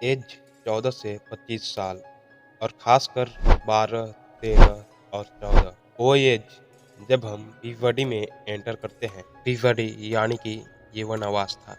As 14 से 25 साल और खासकर 12, 13 और 14 वो एज जब हम प्यूबर्टी में एंटर करते हैं। प्यूबर्टी यानी कि यौवन अवस्था।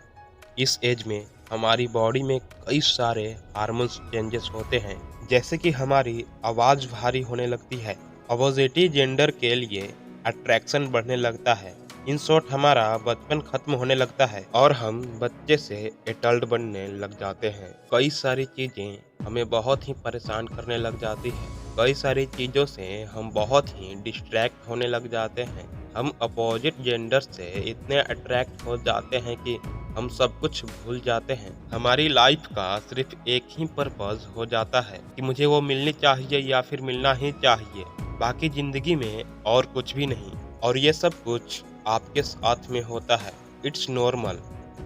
इस एज में हमारी बॉडी में कई सारे हार्मोन्स चेंजेस होते हैं, जैसे कि हमारी आवाज भारी होने लगती है, अपोजिट जेंडर के लिए अट्रैक्शन बढ़ने लगता है। इन शॉर्ट हमारा बचपन खत्म होने लगता है और हम बच्चे से एडल्ट बनने लग जाते हैं। कई सारी चीजें हमें बहुत ही परेशान करने लग जाती है। कई सारी चीजों से हम बहुत ही डिस्ट्रैक्ट होने लग जाते हैं। हम अपोजिट जेंडर से इतने अट्रैक्ट हो जाते हैं कि हम सब कुछ भूल जाते हैं। हमारी लाइफ का सिर्फ एक ही पर्पस हो जाता है कि मुझे वो मिलनी चाहिए या फिर मिलना ही चाहिए, बाकी जिंदगी में और कुछ भी नहीं। और ये सब कुछ आपके साथ में होता है। It's normal.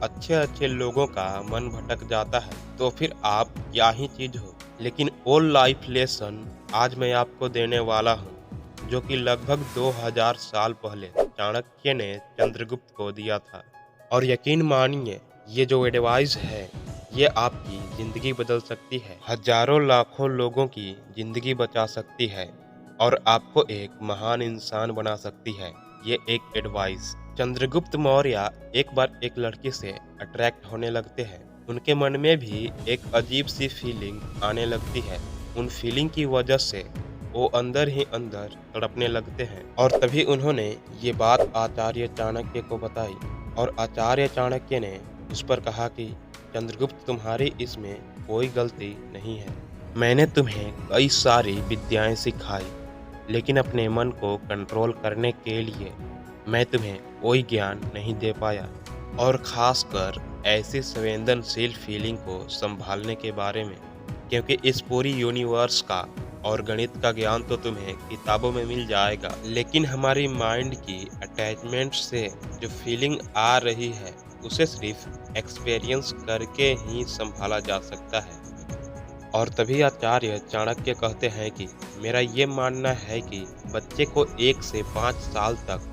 अच्छे अच्छे लोगों का मन भटक जाता है, तो फिर आप क्या ही चीज हो। लेकिन वो लाइफ लेसन आज मैं आपको देने वाला हूँ, जो कि लगभग 2000 साल पहले चाणक्य ने चंद्रगुप्त को दिया था। और यकीन मानिए, ये जो एडवाइस है ये आपकी ज़िंदगी बदल सकती है, हजारों लाखों लोगों की ज़िंदगी बचा सकती है और आपको एक महान इंसान बना सकती है। ये एक एडवाइस। चंद्रगुप्त मौर्य एक बार एक लड़की से अट्रैक्ट होने लगते हैं। उनके मन में भी एक अजीब सी फीलिंग आने लगती है। उन फीलिंग की वजह से वो अंदर ही अंदर तड़पने लगते हैं और तभी उन्होंने ये बात आचार्य चाणक्य को बताई और आचार्य चाणक्य ने उस पर कहा कि चंद्रगुप्त, तुम्हारी इसमें कोई गलती नहीं है। मैंने तुम्हें कई सारी विद्याएं सिखाई, लेकिन अपने मन को कंट्रोल करने के लिए मैं तुम्हें कोई ज्ञान नहीं दे पाया, और खासकर ऐसी संवेदनशील फीलिंग को संभालने के बारे में, क्योंकि इस पूरी यूनिवर्स का और गणित का ज्ञान तो तुम्हें किताबों में मिल जाएगा, लेकिन हमारी माइंड की अटैचमेंट से जो फीलिंग आ रही है उसे सिर्फ एक्सपीरियंस करके ही संभाला जा सकता है। और तभी आचार्य चाणक्य कहते हैं कि मेरा ये मानना है कि बच्चे को 1 से 5 साल तक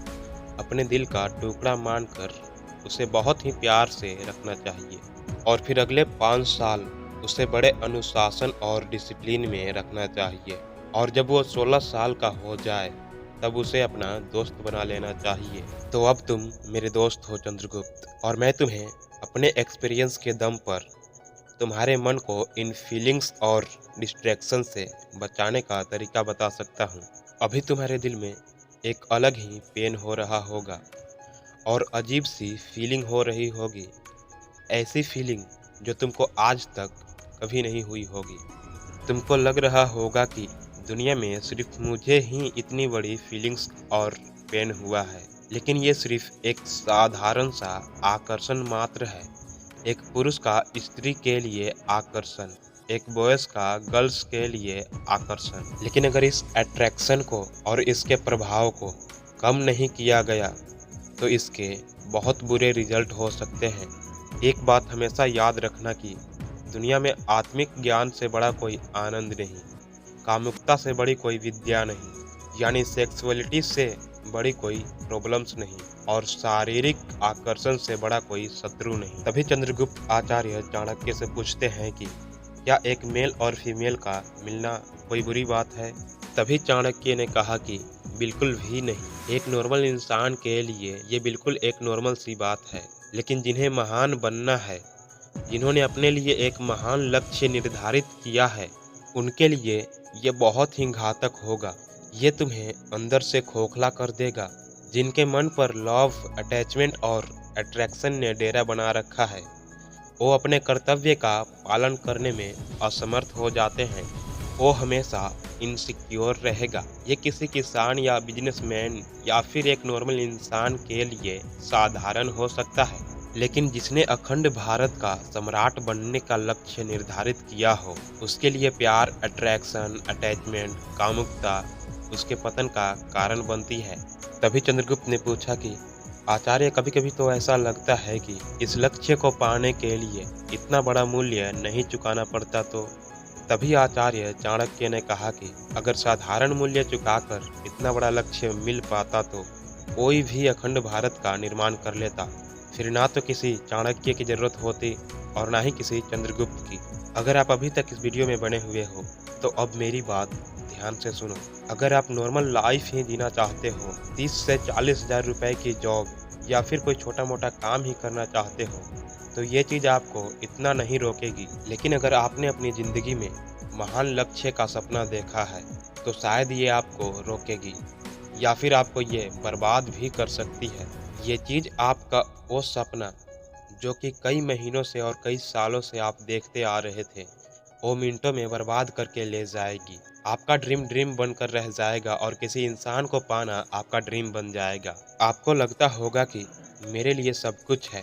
अपने दिल का टुकड़ा मानकर उसे बहुत ही प्यार से रखना चाहिए, और फिर अगले 5 साल उसे बड़े अनुशासन और डिसिप्लिन में रखना चाहिए, और जब वो 16 साल का हो जाए तब उसे अपना दोस्त बना लेना चाहिए। तो अब तुम मेरे दोस्त हो चंद्रगुप्त, और मैं तुम्हें अपने एक्सपीरियंस के दम पर तुम्हारे मन को इन फीलिंग्स और डिस्ट्रैक्शन से बचाने का तरीका बता सकता हूँ। अभी तुम्हारे दिल में एक अलग ही पेन हो रहा होगा और अजीब सी फीलिंग हो रही होगी, ऐसी फीलिंग जो तुमको आज तक कभी नहीं हुई होगी। तुमको लग रहा होगा कि दुनिया में सिर्फ मुझे ही इतनी बड़ी फीलिंग्स और पेन हुआ है, लेकिन ये सिर्फ एक साधारण सा आकर्षण मात्र है। एक पुरुष का स्त्री के लिए आकर्षण, एक बॉयज का गर्ल्स के लिए आकर्षण। लेकिन अगर इस अट्रैक्शन को और इसके प्रभाव को कम नहीं किया गया तो इसके बहुत बुरे रिजल्ट हो सकते हैं। एक बात हमेशा याद रखना कि दुनिया में आत्मिक ज्ञान से बड़ा कोई आनंद नहीं, कामुकता से बड़ी कोई विद्या नहीं, यानी सेक्सुअलिटी से बड़ी कोई प्रॉब्लम्स नहीं, और शारीरिक आकर्षण से बड़ा कोई शत्रु नहीं। तभी चंद्रगुप्त आचार्य चाणक्य से पूछते हैं कि क्या एक मेल और फीमेल का मिलना कोई बुरी बात है? तभी चाणक्य ने कहा कि बिल्कुल भी नहीं। एक नॉर्मल इंसान के लिए ये बिल्कुल एक नॉर्मल सी बात है, लेकिन जिन्हें महान बनना है, जिन्होंने अपने लिए एक महान लक्ष्य निर्धारित किया है, उनके लिए ये बहुत ही घातक होगा। ये तुम्हें अंदर से खोखला कर देगा। जिनके मन पर लव, अटैचमेंट और अट्रैक्शन ने डेरा बना रखा है, वो अपने कर्तव्य का पालन करने में असमर्थ हो जाते हैं। वो हमेशा इनसिक्योर रहेगा। ये किसी किसान या बिजनेसमैन या फिर एक नॉर्मल इंसान के लिए साधारण हो सकता है, लेकिन जिसने अखंड भारत का सम्राट बनने का लक्ष्य निर्धारित किया हो, उसके लिए प्यार, अट्रैक्शन, अटैचमेंट, कामुकता उसके पतन का कारण बनती है। तभी चंद्रगुप्त ने पूछा कि आचार्य, कभी कभी तो ऐसा लगता है कि इस लक्ष्य को पाने के लिए इतना बड़ा मूल्य नहीं चुकाना पड़ता तो? तभी आचार्य चाणक्य ने कहा कि अगर साधारण मूल्य चुकाकर इतना बड़ा लक्ष्य मिल पाता तो कोई भी अखंड भारत का निर्माण कर लेता। फिर ना तो किसी चाणक्य की जरूरत होती और ना ही किसी चंद्रगुप्त की। अगर आप अभी तक इस वीडियो में बने हुए हो तो अब मेरी बात ध्यान से सुनो। अगर आप नॉर्मल लाइफ ही जीना चाहते हो, 30 से 40 हज़ार रुपए की जॉब या फिर कोई छोटा-मोटा काम ही करना चाहते हो, तो ये चीज़ आपको इतना नहीं रोकेगी। लेकिन अगर आपने अपनी ज़िंदगी में महान लक्ष्य का सपना देखा है, तो शायद ये आपको रोकेगी या फिर आपको ये बर्बाद भी कर सकती है। ये चीज़ आपका वो सपना जो कि कई महीनों से और कई सालों से आप देखते आ रहे थे, वो मिनटों में बर्बाद करके ले जाएगी। आपका ड्रीम ड्रीम बनकर रह जाएगा और किसी इंसान को पाना आपका ड्रीम बन जाएगा। आपको लगता होगा कि मेरे लिए सब कुछ है,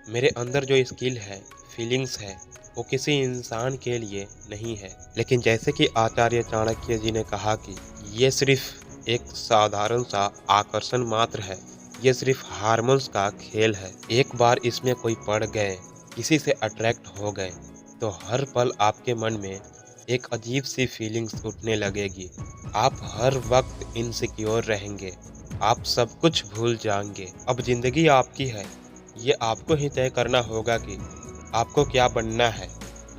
मेरे अंदर जो स्किल है, फीलिंग्स है, वो किसी इंसान के लिए नहीं है। लेकिन जैसे कि आचार्य चाणक्य जी ने कहा कि ये सिर्फ एक साधारण सा आकर्षण मात्र है, ये सिर्फ हार्मोन्स का खेल है। एक बार इसमें कोई पड़ गए, किसी से अट्रैक्ट हो गए, तो हर पल आपके मन में एक अजीब सी फीलिंग्स उठने लगेगी। आप हर वक्त इनसिक्योर रहेंगे, आप सब कुछ भूल जाएंगे। अब जिंदगी आपकी है, ये आपको ही तय करना होगा कि आपको क्या बनना है।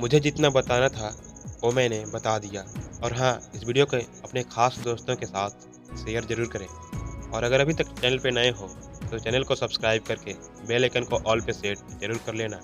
मुझे जितना बताना था वो मैंने बता दिया। और हाँ, इस वीडियो को अपने खास दोस्तों के साथ शेयर ज़रूर करें। और अगर अभी तक चैनल पे नए हो तो चैनल को सब्सक्राइब करके बेल आइकन को ऑल पे सेट ज़रूर कर लेना।